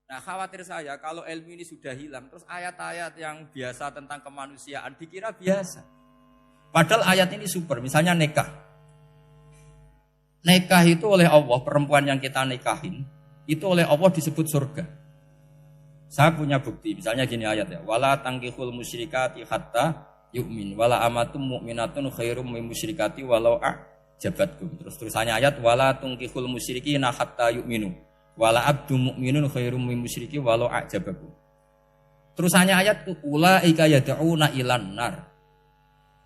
Nah khawatir saya kalau ilmu ini sudah hilang, terus ayat-ayat yang biasa tentang kemanusiaan dikira biasa. Padahal ayat ini super, misalnya nikah. Nikah itu oleh Allah, perempuan yang kita nikahin, itu oleh Allah disebut surga. Saya punya bukti, misalnya gini ayat ya. Wala tangkihul musyrikati hatta yu'min, wala amatum mu'minatun khairum min musyrikati walau a'jabatkum. Terusannya ayat, wala tangkihul musyrikina hatta yu'minu, wala abdu mu'minun khairum min musyriki walau a'jabakum. Terusannya ayat, ulaika yad'una ilan nar.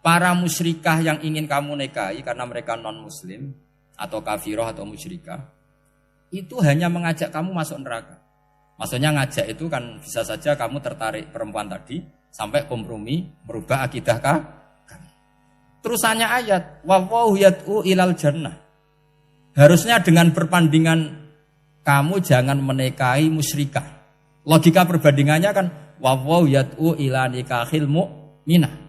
Para musyrikah yang ingin kamu nikahi karena mereka non muslim atau kafirah atau musyrikah, itu hanya mengajak kamu masuk neraka. Maksudnya ngajak itu kan bisa saja kamu tertarik perempuan tadi sampai kompromi merubah akidah kamu. Terusannya ayat, wallahu yad'u ilal jannah. Harusnya dengan perbandingan kamu jangan menikahi musyrikah. Logika perbandingannya kan wallahu yad'u ila nikahil mu'minah.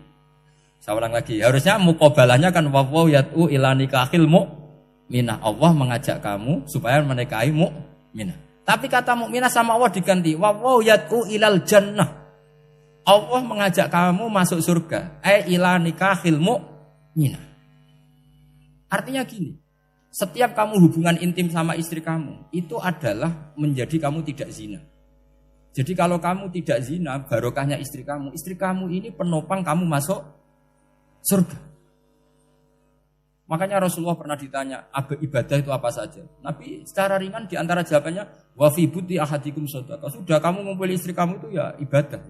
Saya ulang lagi, harusnya muqabalahnya kan wallahu yad'u ila nikahil mu'minah. Allah mengajak kamu supaya menikahi mu'minah. Tapi kata mukminah sama Allah diganti wallahu yad'u ilal jannah. Allah mengajak kamu masuk surga. Ila nikahil mu'minah. Artinya gini, setiap kamu hubungan intim sama istri kamu itu adalah menjadi kamu tidak zina. Jadi kalau kamu tidak zina, barokahnya istri kamu ini penopang kamu masuk surga. Makanya Rasulullah pernah ditanya, ibadah itu apa saja? Nabi secara ringan diantara jawabannya, wa fi buti ahadikum shadaqah. Sudah kamu ngumpul istri kamu itu ya ibadah.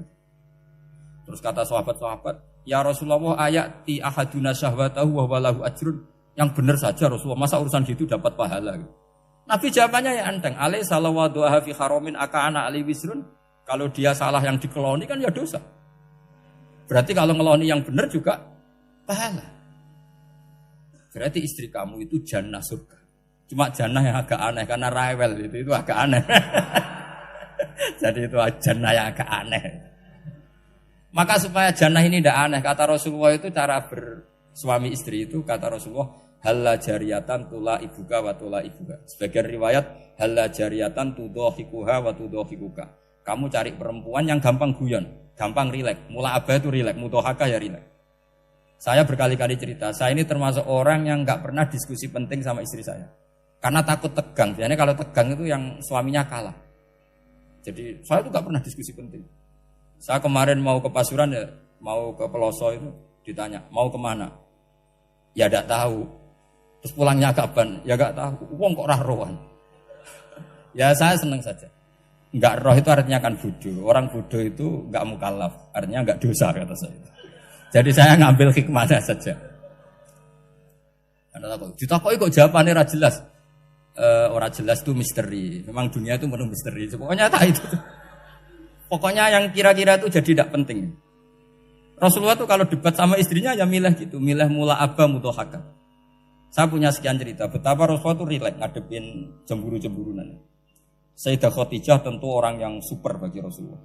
Terus kata sahabat-sahabat, ya Rasulullah ayati ahaduna syahwatahu wa walahu ajrun. Yang benar saja Rasulullah, masa urusan gitu dapat pahala. Nabi jawabannya ya enteng, alai salawatu fi haramin aka'ana ali wisrun. Kalau dia salah yang dikeloni kan ya dosa. Berarti kalau ngeloni yang benar juga pahala. Berarti istri kamu itu jannah surga. Cuma jannah yang agak aneh karena rewel itu agak aneh. Jadi itu jannah yang agak aneh. Maka supaya jannah ini tidak aneh, kata Rasulullah itu cara bersuami istri itu kata Rasulullah, halla jariyatan tula ibuka wa tula ibuka. Sebagian riwayat halla jariyatan tudhahikuha wa tudhahikuka. Kamu cari perempuan yang gampang guyon, gampang rileks. Mula abah itu rileks, mutohaka ya rileks. Saya berkali-kali cerita, saya ini termasuk orang yang nggak pernah diskusi penting sama istri saya. Karena takut tegang. Biasanya kalau tegang itu yang suaminya kalah. Jadi saya itu nggak pernah diskusi penting. Saya kemarin mau ke Pasuruan ya, mau ke Peloso itu ditanya, mau kemana? Ya nggak tahu. Terus pulangnya kapan? Ya nggak tahu. Wong kok roh-rohan. Ya saya senang saja. Nggak roh itu artinya kan bodoh. Orang bodoh itu nggak mukallaf, artinya nggak dosa kata saya. Jadi saya ngambil hikmahnya saja. Ditakoki kok jawabannya ora jelas. Ora jelas itu misteri. Memang dunia itu penuh misteri. Pokoknya tak itu. Pokoknya yang kira-kira itu jadi tidak penting. Rasulullah tuh kalau debat sama istrinya ya milih gitu, milih mula abba mutohaka. Saya punya sekian cerita betapa Rasulullah tuh rileks ngadepin cemburu-cemburunan. Sayyidah Khadijah tentu orang yang super bagi Rasulullah.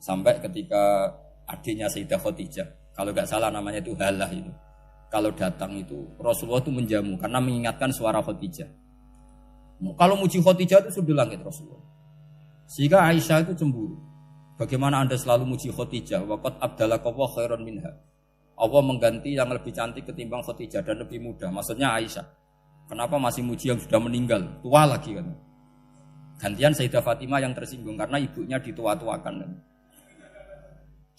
Sampai ketika adiknya Sayyidah Khadijah, kalau nggak salah namanya itu Halah itu. Kalau datang itu Rasulullah itu menjamu karena mengingatkan suara Khadijah. Kalau muji Khadijah itu sudah langit Rasulullah. Sehingga Aisyah itu cemburu. Bagaimana Anda selalu muji Khadijah? Waqad abdalakallahu khairan minha. Allah mengganti yang lebih cantik ketimbang Khadijah dan lebih muda. Maksudnya Aisyah. Kenapa masih muji yang sudah meninggal? Tua lagi kan. Gantian Sayyidah Fatimah yang tersinggung karena ibunya ditua-tuakan.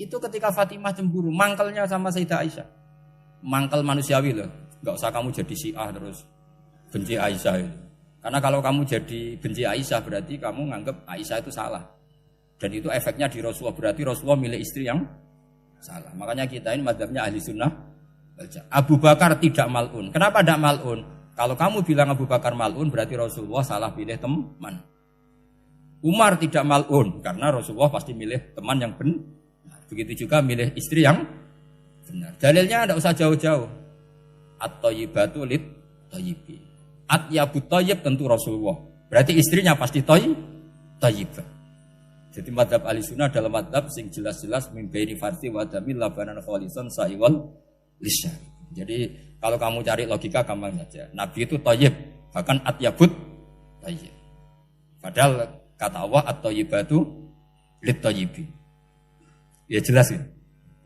Itu ketika Fatimah cemburu, mangkelnya sama Sayyidah Aisyah. Mangkel manusiawi loh. Enggak usah kamu jadi Syiah terus benci Aisyah itu. Karena kalau kamu jadi benci Aisyah berarti kamu nganggap Aisyah itu salah. Dan itu efeknya di Rasulullah, berarti Rasulullah milih istri yang salah. Makanya kita ini mazhabnya ahli sunnah. Abu Bakar tidak mal'un. Kenapa tidak mal'un? Kalau kamu bilang Abu Bakar mal'un berarti Rasulullah salah pilih teman. Umar tidak mal'un karena Rasulullah pasti milih teman yang benar. Begitu juga milih istri yang benar. Dalilnya tidak usah jauh-jauh. At-thayyibatu lit-thayyibi. At-yabut thayyib tentu Rasulullah. Berarti istrinya pasti thayyibah. Jadi madhab ahli-sunnah adalah madhab sing jelas-jelas min baini farsi wa damil labanan khalisan sa'iwal lisya. Jadi kalau kamu cari logika gampang saja. Nabi itu thayyib, bahkan at-yabut thayyib. Padahal Kata Allah at-thayyibatu lit-thayyibin. Ya jelas ya.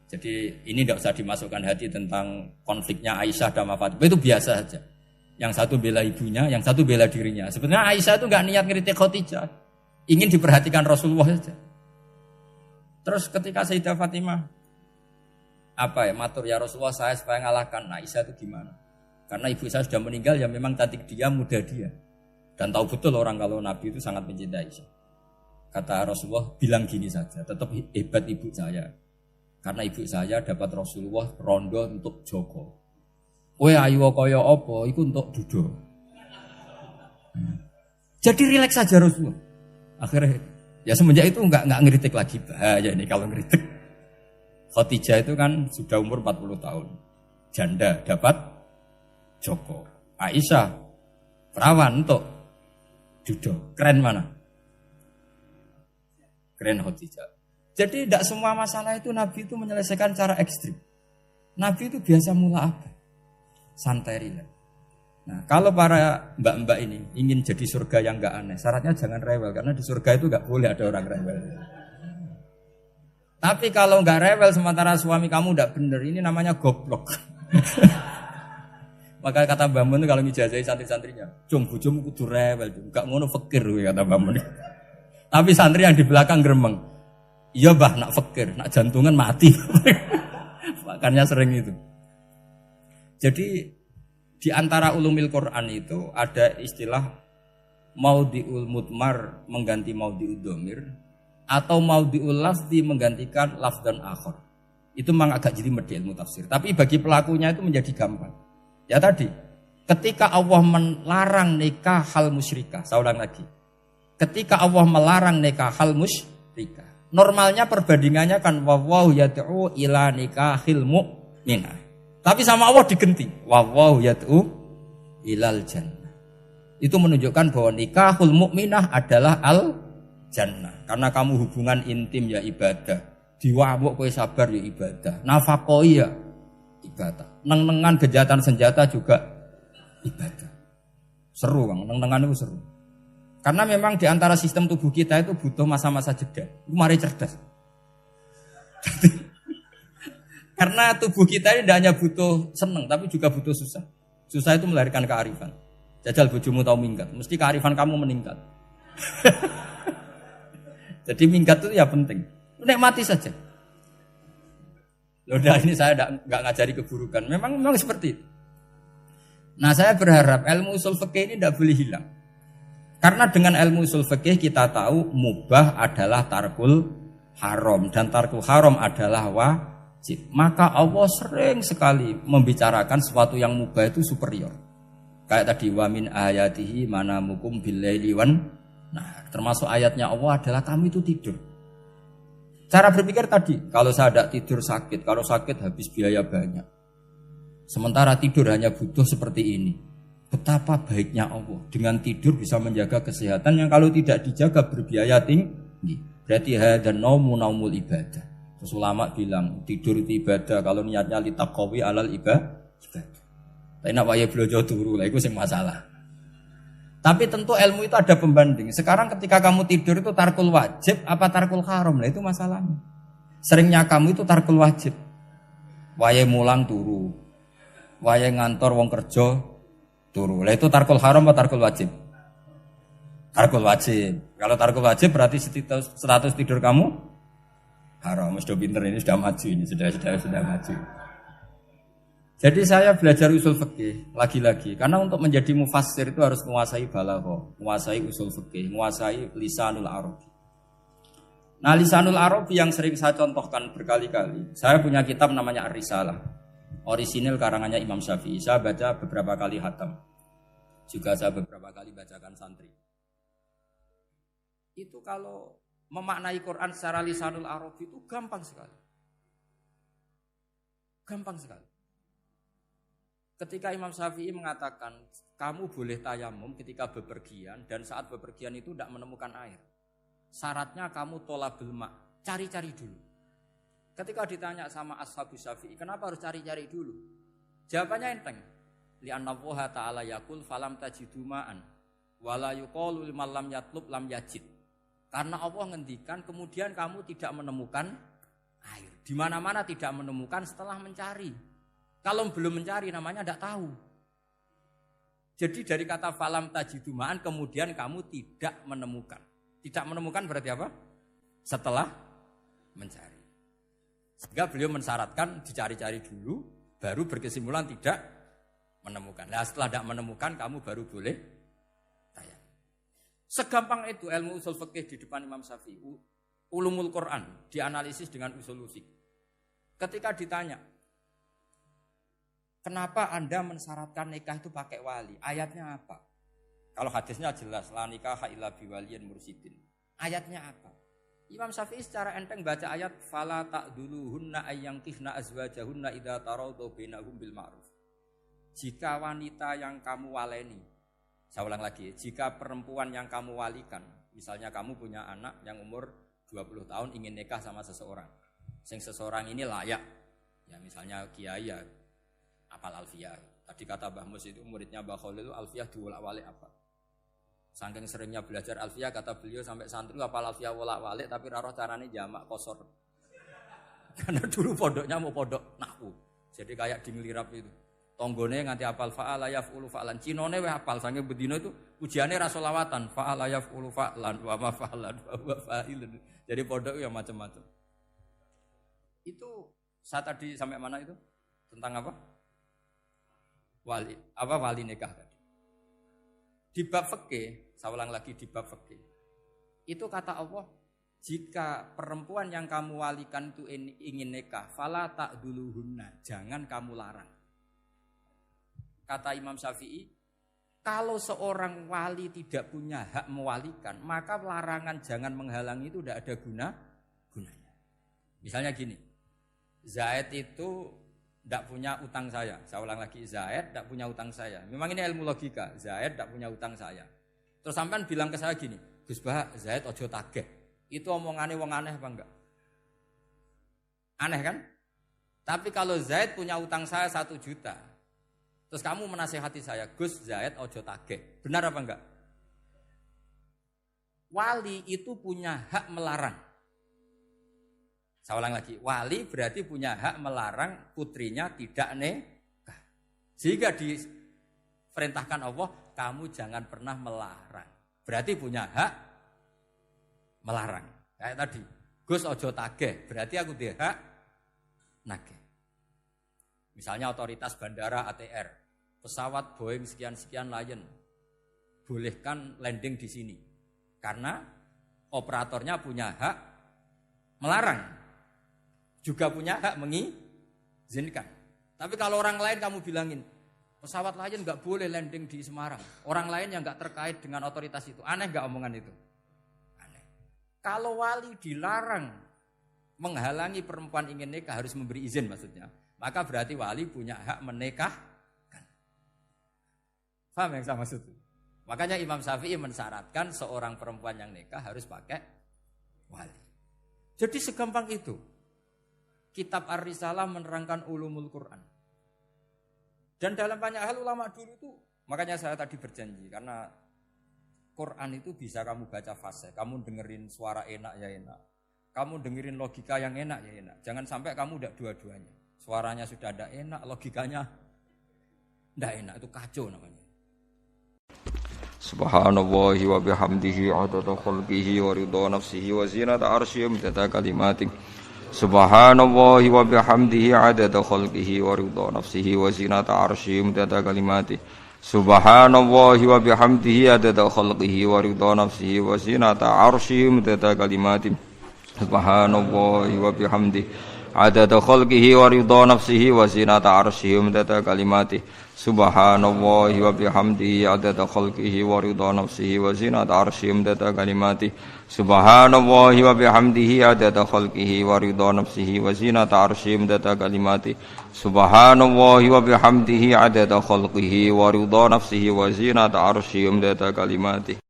Jadi ini tidak usah dimasukkan hati tentang konfliknya Aisyah dan Fatimah. Itu biasa saja. Yang satu bela ibunya, yang satu bela dirinya. Sebenarnya Aisyah itu nggak niat ngeritik Khadijah. Ingin diperhatikan Rasulullah saja. Terus ketika Sayyidah Fatimah matur ya Rasulullah saya supaya ngalahkan Aisyah itu gimana? Karena ibu saya sudah meninggal ya memang cantik dia, muda dia. Dan tahu betul orang kalau Nabi itu sangat mencintai Aisyah. Kata Rasulullah bilang gini saja, tetap hebat ibu saya. Karena ibu saya dapat Rasulullah rondo untuk Joko. Ayu kaya apa iku untuk dudo. Jadi rileks saja Rasulullah. Akhirnya ya semenjak itu enggak ngeritik lagi, bahaya ini kalau ngeritik. Khadijah itu kan sudah umur 40 tahun. Janda dapat Joko. Aisyah perawan untuk dudo. Keren mana? Keren Khadijah. Jadi tidak semua masalah itu Nabi itu menyelesaikan cara ekstrim. Nabi itu biasa mula apa? Santai rileks. Nah, kalau para mbak-mbak ini ingin jadi surga yang enggak aneh, syaratnya jangan rewel karena di surga itu enggak boleh ada orang rewel. Tapi kalau enggak rewel sementara suami kamu enggak benar, ini namanya goblok. Maka kata Mbak Mun kalau ngijazahi santri-santrinya, "Cung bojomu kudu rewel, enggak ngono fakir," kata Mbak Mun. Tapi santri yang di belakang gremeng, "Iya, Mbah, nak fakir, nak jantungan mati." Makanya sering itu. Jadi di antara ulumil Quran itu ada istilah maudhi'ul mudmar mengganti maudhi'ud dhamir atau maudhi'ul lafzi menggantikan lafdan akhar. Itu memang agak jadi di ilmu tafsir. Tapi bagi pelakunya itu menjadi gampang. Ya tadi, ketika Allah melarang nikah hal musyrikah, saya ulang lagi. Ketika Allah melarang nikah hal musyrikah, normalnya perbandingannya kan wallahu yad'u ila nikahil mu'minah. Tapi sama Allah digenti. Wallahu yad'u ilal jannah. Itu menunjukkan bahwa nikahul mukminah adalah al jannah. Karena kamu hubungan intim ya ibadah. Diwamuk kowe sabar ya ibadah. Nafaqah ya ibadah. Neng-nengan kejahatan senjata juga ibadah. Seru Bang, neng-nengan itu seru. Karena memang di antara sistem tubuh kita itu butuh masa-masa jeda. Itu mari cerdas. Karena tubuh kita ini tidak hanya butuh seneng, tapi juga butuh susah. Susah itu melahirkan kearifan. Jajal bojomu tahu minggat, mesti kearifan kamu meningkat. Jadi minggat itu ya penting. Nikmati saja. Loh, ini saya nggak ngajari keburukan. Memang seperti itu. Nah, saya berharap ilmu usul fikih ini tidak boleh hilang. Karena dengan ilmu usul fikih kita tahu mubah adalah tarkul haram dan tarkul haram adalah wajib. Maka Allah sering sekali membicarakan sesuatu yang mubah itu superior. Kayak tadi wa min ayatihi manamukum billaili wan. Nah, termasuk ayatnya Allah adalah kamu itu tidur. Cara berpikir tadi, kalau saya tidak tidur sakit, kalau sakit habis biaya banyak. Sementara tidur hanya butuh seperti ini. Betapa baiknya Allah dengan tidur bisa menjaga kesehatan yang kalau tidak dijaga berbiaya tinggi. Berarti hadan naumul ibadah. Terus ulama bilang tidur itu ibadah kalau niatnya litaqawi alal ibadah. Tapi nak wae blojo turu lah itu sing masalah. Tapi tentu ilmu itu ada pembanding. Sekarang ketika kamu tidur itu tarkul wajib apa tarkul haram lah itu masalahnya. Seringnya kamu itu tarkul wajib. Wae mulang turu. Wae ngantor wong kerja turu. Lah itu tarkul haram apa tarkul wajib? Tarkul wajib. Kalau tarkul wajib berarti status tidur kamu haram. Sudah pinter ini sudah maju ini sudah maju. Jadi saya belajar usul fikih lagi-lagi karena untuk menjadi mufassir itu harus menguasai balaghah, menguasai usul fikih, menguasai lisanul arabi. Nah, lisanul arabi yang sering saya contohkan berkali-kali. Saya punya kitab namanya Ar-Risalah. Orisinil karangannya Imam Syafi'i. Saya baca beberapa kali khatam. Juga saya beberapa kali bacakan santri. Itu kalau memaknai Quran secara lisanul arabi itu gampang sekali. Gampang sekali. Ketika Imam Syafi'i mengatakan kamu boleh tayamum ketika bepergian dan saat bepergian itu tidak menemukan air. Syaratnya kamu tolabul ma', cari-cari dulu. Ketika ditanya sama ashabu Syafi'i, kenapa harus cari-cari dulu? Jawabannya enteng. Li'anna Allaha ta'ala yaqul falam tajidu ma'an wa la yuqalu liman lam yatlub lam yajid. Karena Allah ngendikan kemudian kamu tidak menemukan air. Di mana-mana tidak menemukan setelah mencari. Kalau belum mencari namanya tidak tahu. Jadi dari kata falam tajidumaan kemudian kamu tidak menemukan. Tidak menemukan berarti apa? Setelah mencari. Sehingga beliau mensyaratkan dicari-cari dulu, baru berkesimpulan tidak menemukan. Nah setelah tidak menemukan kamu baru boleh tayang. Segampang itu ilmu usul fikih di depan Imam Syafi'i. Ulumul Quran dianalisis dengan usul fikih. Ketika ditanya, kenapa Anda mensyaratkan nikah itu pakai wali? Ayatnya apa? Kalau hadisnya jelas, la nikaha illa biwaliyin mursyidin. Ayatnya apa? Imam Syafi'i secara enteng baca ayat fala ta'duluhunna ayyankihna azwajahunna idza tarawdu bainahum bil ma'ruf. Jika wanita yang kamu waleni, saya ulang lagi, jika perempuan yang kamu walikan, misalnya kamu punya anak yang umur 20 tahun ingin nikah sama seseorang. Sing seseorang ini layak. Ya misalnya kiai ya apal alfiyah. Tadi kata Mbah Mus itu muridnya Mbah Khalil itu alfiyah diwolak-walik apa. Saking seringnya belajar alfiyah kata beliau sampai santri apal alfiyah wolak-walik tapi ra roh carane jamak kosor. Karena dulu pondoknya mau pondok nahwu. Jadi kayak di ngelirap itu. Tonggone nganti apal fa'ala yaf'ulu fa'lan. Cinone weh apal saking bedino itu ujiane ra selawatan fa'ala yaf'ulu fa'lan wa ma fa'lan wa fa'ilun. Jadi pondok ya macam-macam. Itu saya tadi sampai mana itu? Tentang apa? Wali nikah tadi. Di bab fikih, saya ulang lagi di bab fikih. Itu kata Allah, jika perempuan yang kamu walikan itu ingin nikah, fala ta'duluhunna, jangan kamu larang. Kata Imam Syafi'i, kalau seorang wali tidak punya hak mewalikan, maka larangan jangan menghalangi itu tidak ada gunanya. Misalnya gini, Zaid itu tidak punya utang saya ulang lagi, Zaid tidak punya utang saya. Memang ini ilmu logika, Zaid tidak punya utang saya. Terus sampean bilang ke saya gini, Gus Bah, Zaid ojo tageh. Itu omongannya wong aneh apa enggak? Aneh kan? Tapi kalau Zaid punya utang saya 1 juta, terus kamu menasihati saya, Gus Zaid ojo tageh. Benar apa enggak? Wali itu punya hak melarang. Saya ulang lagi, wali berarti punya hak melarang putrinya tidak nikah. Sehingga diperintahkan Allah, kamu jangan pernah melarang. Berarti punya hak melarang. Kayak tadi, Gus ojo tageh, berarti aku dia hak nageh. Misalnya otoritas bandara ATR, pesawat Boeing sekian-sekian Lion, bolehkan landing di sini. Karena operatornya punya hak melarang. Juga punya hak mengizinkan. Tapi kalau orang lain kamu bilangin, pesawat Lion enggak boleh landing di Semarang. Orang lain yang enggak terkait dengan otoritas itu. Aneh enggak omongan itu? Aneh. Kalau wali dilarang menghalangi perempuan ingin nikah harus memberi izin maksudnya. Maka berarti wali punya hak menikahkan. Paham yang saya maksud? Makanya Imam Syafi'i mensyaratkan seorang perempuan yang nikah harus pakai wali. Jadi segampang itu. Kitab Ar-Risalah menerangkan ulumul Quran. Dan dalam banyak hal ulama dulu itu, makanya saya tadi berjanji, karena Quran itu bisa kamu baca fase, kamu dengerin suara enak ya enak, kamu dengerin logika yang enak ya enak. Jangan sampai kamu udah dua-duanya. Suaranya sudah ada enak, logikanya tidak enak, itu kacau namanya. Subhanallahi wa bihamdihi adada khalqihi wa ridha nafsihi wa zinata arsyihi wa midada kalimatihi. Subhanallahi wa bihamdihi adada khalqihi wa ridha nafsihi wa zinata arsyihi midada kalimatihi. Subhanallahi wa bihamdihi adada khalqihi wa ridha nafsihi wa zinata arsyihi midada kalimatihi. Subhanallahi wa bihamdihi adada khalqihi wa ridha nafsihi wa zinata arsyihi midada kalimatihi. Subhanallahi wa bihamdihi adada khalqihi wa ridha nafsihi wa zinata arsyihi midada kalimatihi. Subhanallahi wa bihamdihi adada khalqihi wa ridha nafsihi wa zinata arsyihi midada kalimatihi. Subhanallahi wa bihamdihi adada khalqihi wa ridha nafsihi wa zinata arsyihi midada kalimatihi.